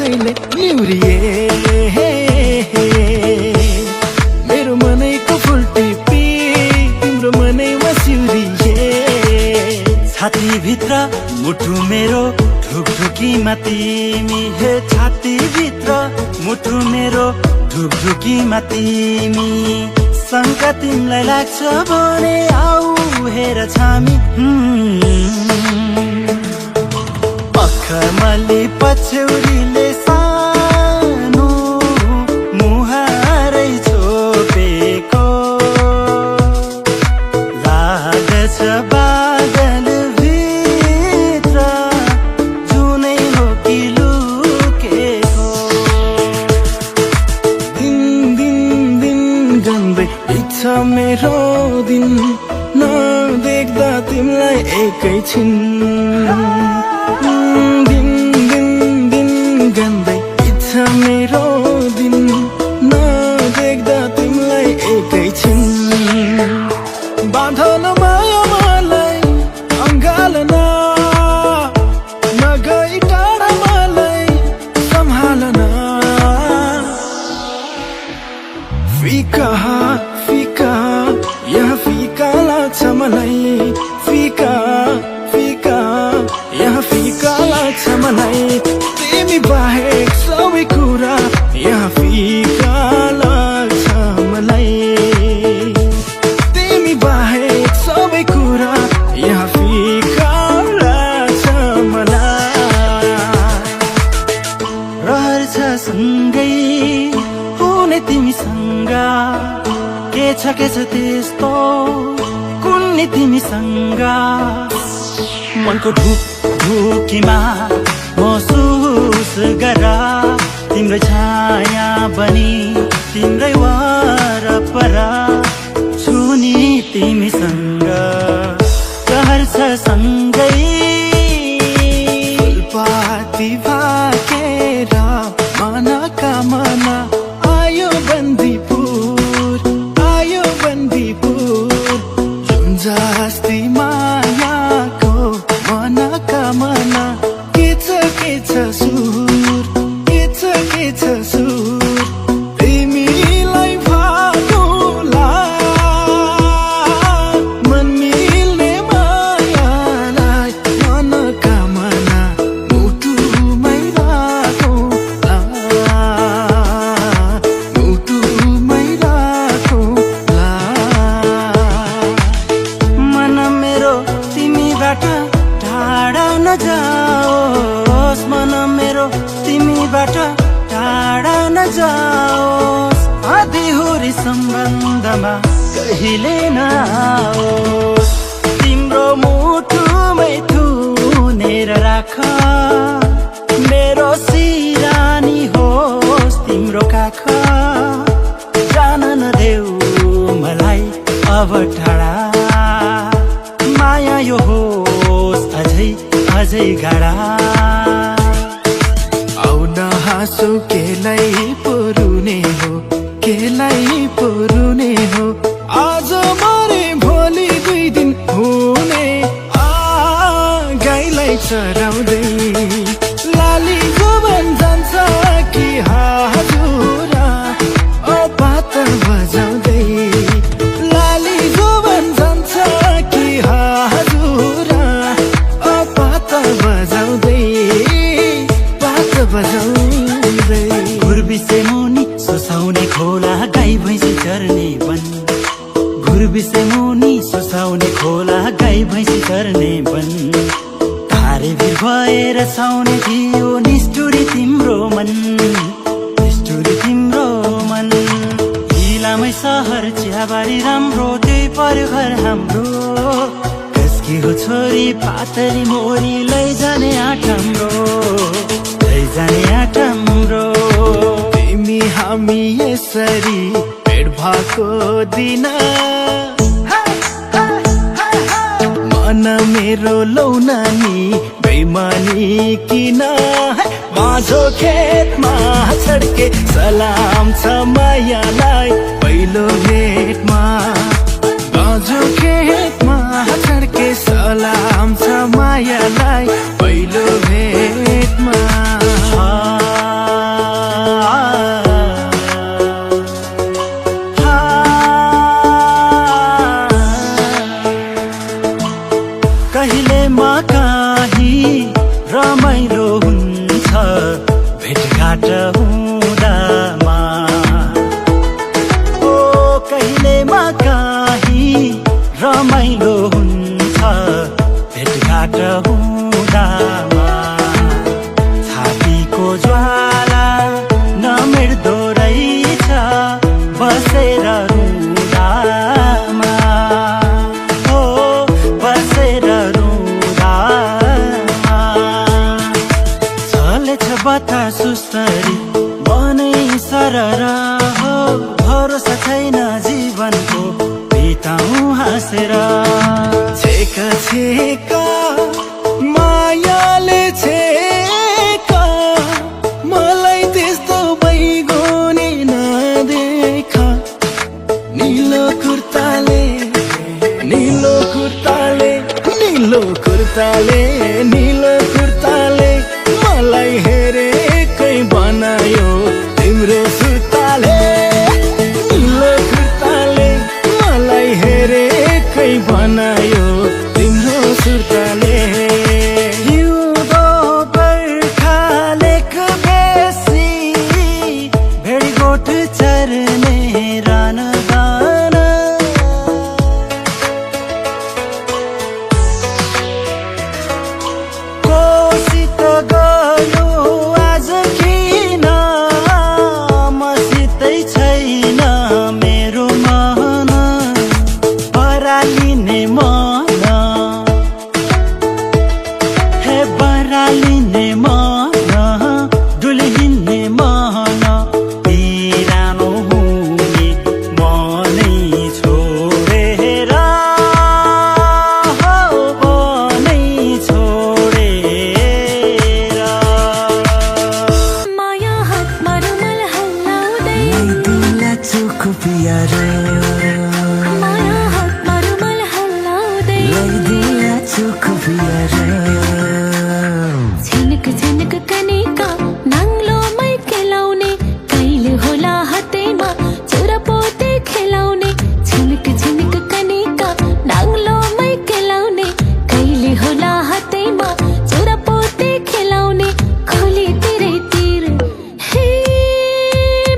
जहिले निउरिए मेरो मनैको फुल टिपी तिम्रो मनैमा सिउरिए छातीभित्र मुटु मेरो ढुकढुकीमा तिमी हे छातीभित्र मुटु मेरो ढुकढुकीमा तिमी शङ्का तिमीलाई लाग्छ भने आऊ हेर छामी अखमली पछ्यौरीले सानो मुहारै छोपेको लाग्छ बादल भित्र जुनै हो कि लुकेको दिन दिन दिन गन्दै इच्छा मेरो दिन नदेख्दा तिमीलाई एकैछिन दिन दिन दिन गन्दै इच्छा मेरो दिन नदेख्दा तिमीलाई एकैछिन बाँधन माया मलाई अँगालन नगई टाढा मलाई सम्हालन फीका फीका यहाँ फीका लाग्छ मलाई फीका फीका यहाँ फीका लाग्छ मलाई तिमी बाहेक सबै कुरा यहाँ फीका लाग्छ मलाई तिमी बाहेक सबै कुरा यहाँ फीका लाग्छ मलाई रहर छ सँगै हुने तिमीसँग के छ त्यस्तो कुन्नी तिमीसँग मनको ढुकीमा महसुस गर तिम्रो छाया बनी तिम्रै वरपर छुनी तिमीसँग रहर छ सँगै फुलपाती भाकेर मनका मन आयो बन्दीपुर जुन जस्ती मायाको मनका मन के छ सुर के छ सुर तिमीलाई भागोला मन मिल्ने मायालाई मनका मन मुटुमै राखौला मुटुमै राखौला मन मेरो तिमीबाट टाढा नजाओस् मन मेरो तिमीबाट टाढा नजाओस् आधिहुरी सम्बन्धमा कहिले नआओस् तिम्रो मुटुमै थुनेर राख मेरो सिरानी होस् तिम्रो काख जान नदेऊ मलाई अब टाढा माया यो होस् अझै गाडा आउन हाँसो केलाई पुरुने हो आज मरे भोलि 2 दिन हुने गाईलाई चराउँदै लाली गोबन जान्छ कि हजुरा ओ पात बजाउँदै लाली गोबन जान्छ कि हजुरा ओ पात बजाउँदै घुर्बिसे मुनि सुसाउने खोला गाई भैँसी चर्ने वन घुर्बिसे मुनि सुसाउने खोला गाई भैँसी चर्ने वन तारे भिर भएर साउने थियो निष्ठुरी तिम्रो मन हिलामै सहर चियाबारी राम्रो त्यही पर घर हाम्रो कसकी हो छोरी पातरी मोरी लैजाने आँट हाम्रो तिमी हामी यसरी भेट भएको दिन मन मेरो लौनानी बेमानी किन माझो खेतमा छड्के सलाम छ मायालाई पहिलो भेटमा माझो खेतमा छड्के सलाम छ मायालाई पहिलो भेटमा बसेर रुँदामा हो बसेर रुँदामा चलेछ बतास सुस्तरी मनै सरर हो भरोसा छैन जीवनको बिताउँ हाँसेर छेका छेका मायाले छेका मलाई त्यस्तो बैगुनी नदेखा नीलो कुर्ताले नीलो कुर्ताले नीलो कुर्ताले नीलो कुर्ताले मलाई हेरेकै बनायो तिम्रो सुर्ताले नीलो कुर्ताले मलाई हेरेकै बनायो तिम्रो सुर्ताले हिउँदो बर्खालेक बेसी भेडीगोठ चर्ने रान गान कोसित गयो आज किन मसितै छैन मेरो मन बरालिने मन हे बरालिने मन डुलिहिँड्ने मन बिरानो हुने मनै छोडेर हो मनै छोडेर माया हातमा रुमाल हल्लाउँदै दिललाई चोखो प्यार माया हातमा रुमाल हल्लाउँदै दिललाई चोखो प्यार झिनक झिनक कनेका नाङ्लोमै खेलाउने कहिले होला हातैमा चोरापोते खेलाउने झिनक झिनक कनेका नाङ्लोमै खेलाउने कहिले होला हातैमा चोरापोते खेलाउने खोली तिरै तिर हे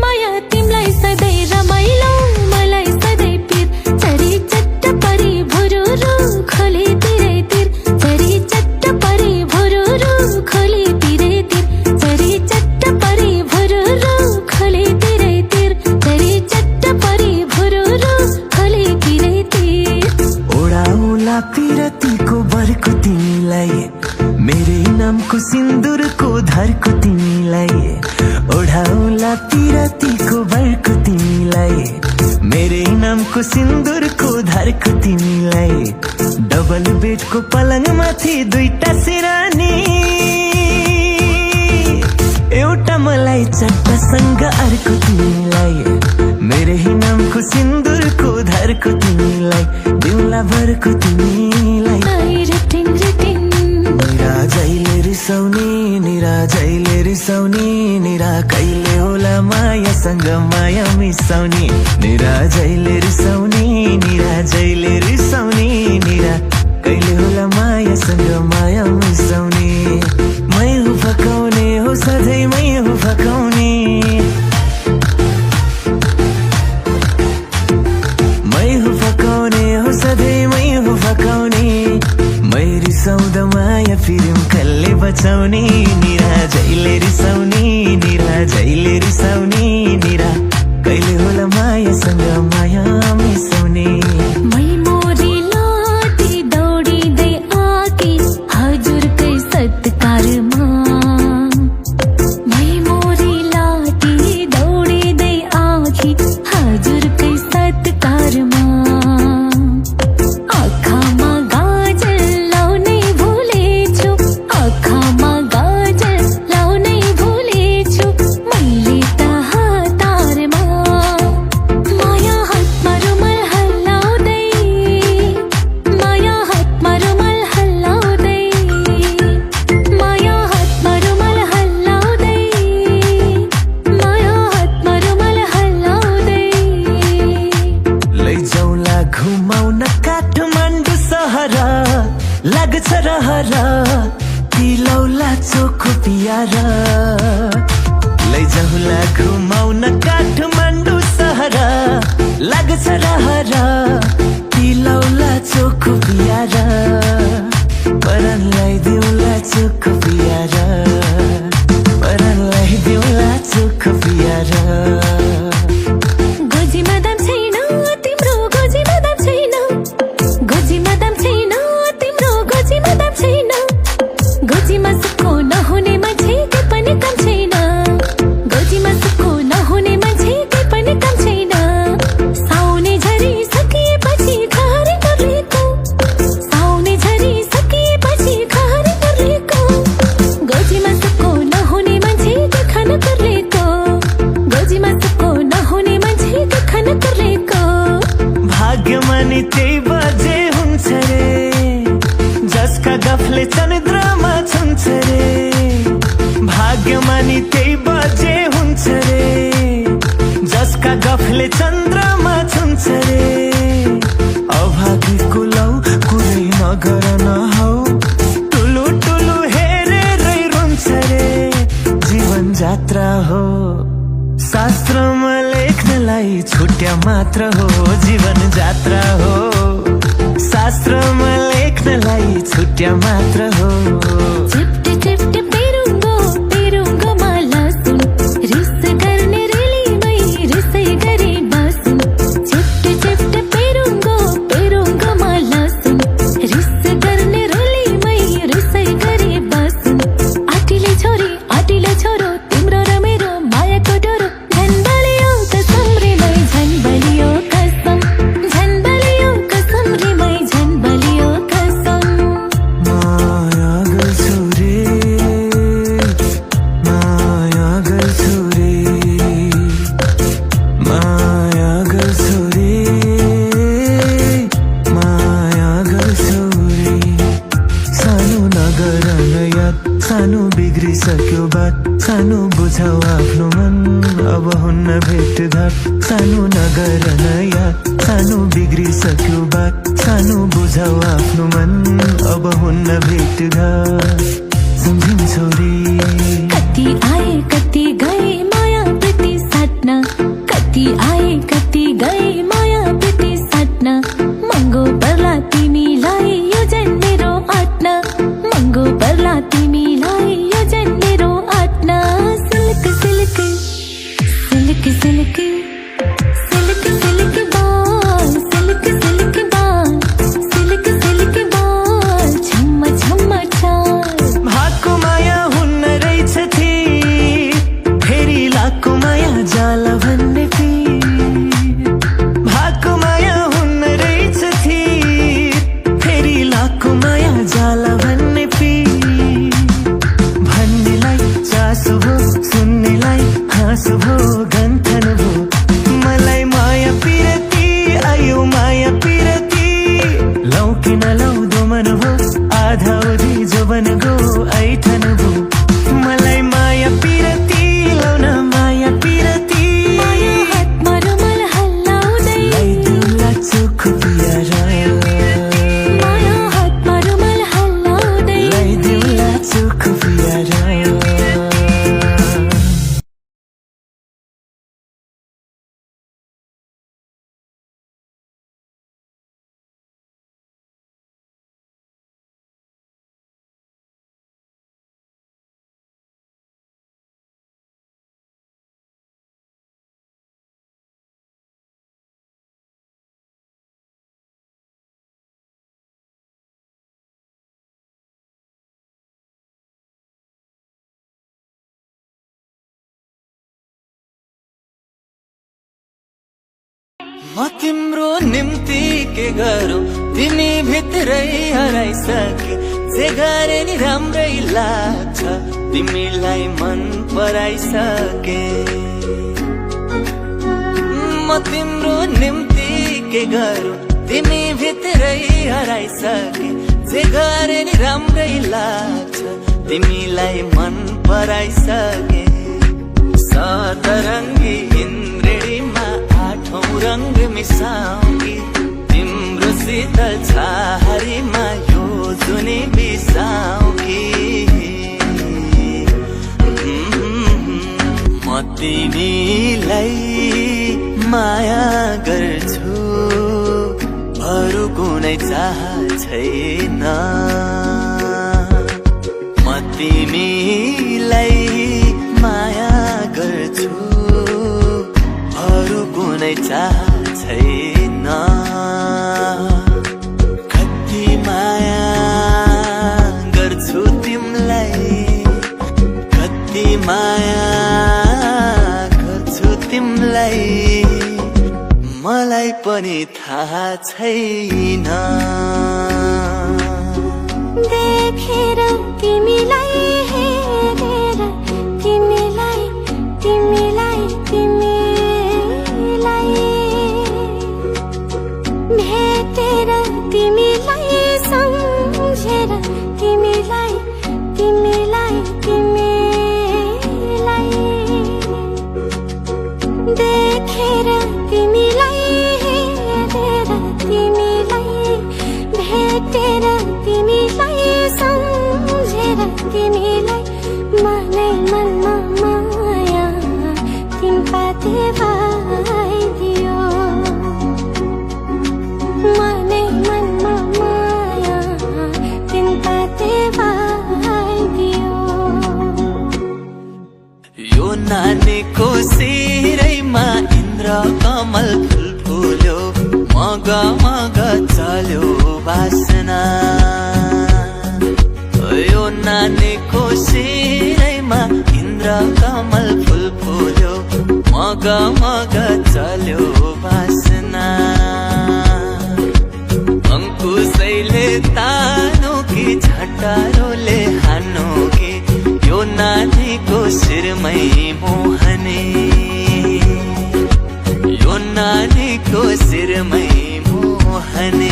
माया तिमीलाई सधैँ रमाइलो मलाई सधैँ पिर चरी चट्ट परी भुरुरु खोली तिरै तिर चरी चट्ट परी भुरुरु खोली तिरै तिर चरी चट्ट परी भुरुरु खोली तिरै तिर चरी चट्ट परी भुरुरु खोली तिरै तिर ओडाउला पिरतीको बरको तिमीलाई मेरै नामको सिन्दुरको धरको तिमीलाई ओढाउला पिरतीको बरको तिमीलाई मेरै नामको सिन्दुरको धरको तिमीलाई डबल बेडको पलङमाथि दुईटा सिरानी एउटा मलाई चट्टासँग अर्को तिमीलाई मेरै नामको सिन्दुरको धरको तिमीलाई दिउँला भरको तिमीलाई आई रिटिङ रिटिङ निराजैले रिसाउने निरा कहिले होला मायासँग माया मिसाउने निराजैले रिसाउने निरा कहिले होला मायासँग माया मिसाउने मै हो फकाउने हो सधैँ मै हो फकाउने मै हो फकाउने हो सधैँ मै हो फकाउने मै रिसाउँदा माया फिल्म कसले बचाउने निराजैले रिसाउने निरा कहिले होला मायासँग माया मिसाउने मै मोरी लाटी दौडिँदै आकी हजुरकै सत्कारमा मै मोरी लाटी दौडिँदै आकी हजुरकै सत्कारमा आँखामा गाजल लाउनै भुलेछु आँखामा गाजल लाउनै भुलेछु मैले त हतारमा माया हातमा रुमाल हल्लाउँदै माया हातमा रुमाल हल्लाउँदै माया हातमा रुमाल हल्लाउँदै माया हातमा रुमाल हल्लाउँदै लैजाउला घुमाउन काठमाडौँ सहर लाग्छ रहर तिलौला चोखो पियार लैजाउला घुमाउन काठमाडौँ सहर लाग्छ रहर तिलौला चोखो पियार परानलाई दिउँला चोखो पियार परानलाई दिउँला चोखो पियार गोजी भाग्यमानी त्यही बजे हुन्छ रे, जसका गफले चन्द्रमा छुन्छ रे। भाग्यमानी त्यही बजे हुन्छ रे, जसका गफले चन्द्रमा छुन्छ रे। अभागीको लौ कुरै नगर नहौ, टुलु टुलु हेरेरै रुन्छ रे। जीवन जात्रा हो, शास्त्रमा लेख्नलाई छुट्या मात्र हो। जीवन जात्रा हो, शास्त्रमा लेख्नलाई छुट्या मात्र हो। चिप्टे चिप्टे पेरुङ्गो पेरुङ्गोमा लसुन, रिस गर्ने रेलीमै रिसै गरे बसुन। चिप्टे चिप्टे पेरुङ्गो पेरुङ्गोमा लसुन, रिस गर्ने रेलीमै रिसै गरे बसुन। आटिले छोरी आटिले छोरो, तिम्रो र मेरो मायाको डोरो। झन् बलियो कसम रिमै झन् बलियो कसम, झन् बलियो कसम रिमै झन् बलियो कसम। माया गर्छु रे, माया गर्छु रे, माया गर्छु रे, माया गर्छु रे। सानो नगर याद, सानो बिग्रिसक्यो बात, सानो बुझाउ आफ्नो मन, अब हुन्न भेटघाट। सानो नगर याद, सानो बिग्रिसक्यो बात, सानो बुझाउ आफ्नो मन, अब हुन्न भेटघाट। सम्झिन्छौ रे, कति आए कति गए माया प्रीति साट्न, कति आए कति गए माया प्रीति साट्न। महँगो पर्ला तिमीलाई यो झन् मेरो आट्न, महँगो पर्ला तिमीलाई यो झन् मेरो आट्न। Silk silk silk silk silk silk बाल, सिल्क सिल्क बाल, सिल्क सिल्क बाल, छम्म छम्म चाल। भागको माया हुन्न रहेछ थिर, फेरि लाको माया जाला भन्ने फिर। भागको माया हुन्न रहेछ थिर, फेरि लाको माया जाला भन्ने फिर। भन्नेलाई चासो भो, सुन्नेलाई हाँसो भो, गन्थन भो। मलाई माया पिरती आयो माया पिरती, लौ किन लाउँदो मन भो, आधा उधी जोबन गो ऐठन भो। मलाई माया पिरती लाउन माया पिरती, माया हातमा रुमाल हल्लाउँदै, लगाइदिउँला चोख पियार, माया हातमा रुमाल हल्लाउँदै। लगाइदिउँला चोख पियार। म तिम्रो निम्ति के गरौँ, तिमी भित्रै हराइसके। जे गरे नि राम्रै लाग्छ, तिमीलाई मन पराइसके। म तिम्रो निम्ति के गरौँ, तिमी भित्रै हराइसके। जे गरे नि राम्रै लाग्छ, तिमीलाई मन पराइसके। सतरङ्गी इन्द्रेणीमा आठौँ रङ्ग मिसाउँगी, तिम्रो शीतल छाहारीमा यो जुनी बिसाउँगी। म तिमीलाई माया गर्छु, अरू कुनै चाह छैन। म तिमीलाई माया गर्छु, अरू कुनै चाह छैन। कति माया गर्छु तिमीलाई, कति माया गर्छु तिमीलाई, मलाई पनि थाहा छैन। देखेर तिमीलाई हेरेर, तिमीलाई तिमीलाई तिमीलाई भेटेर तिमीलाई हेरेर तिमीलाई भेटेर तिमीलाई सम्झेर तिमीलाई मनै मनमा माया तिनपाते भइदियो मनै मनमा माया तिनपाते भइदियो यो नानीको शिरैमा इन्द्र कमल फुल फुल्यो मग मग चल्यो वासना यो नानीको शिरैमा इन्द्र कमल फुल फुल्यो मग मग चल्यो वासना अंकुशैले तानो कि झटारोले हानो कि यो नानीको शिरमै मोहने यो नानीको शिरमै मोहने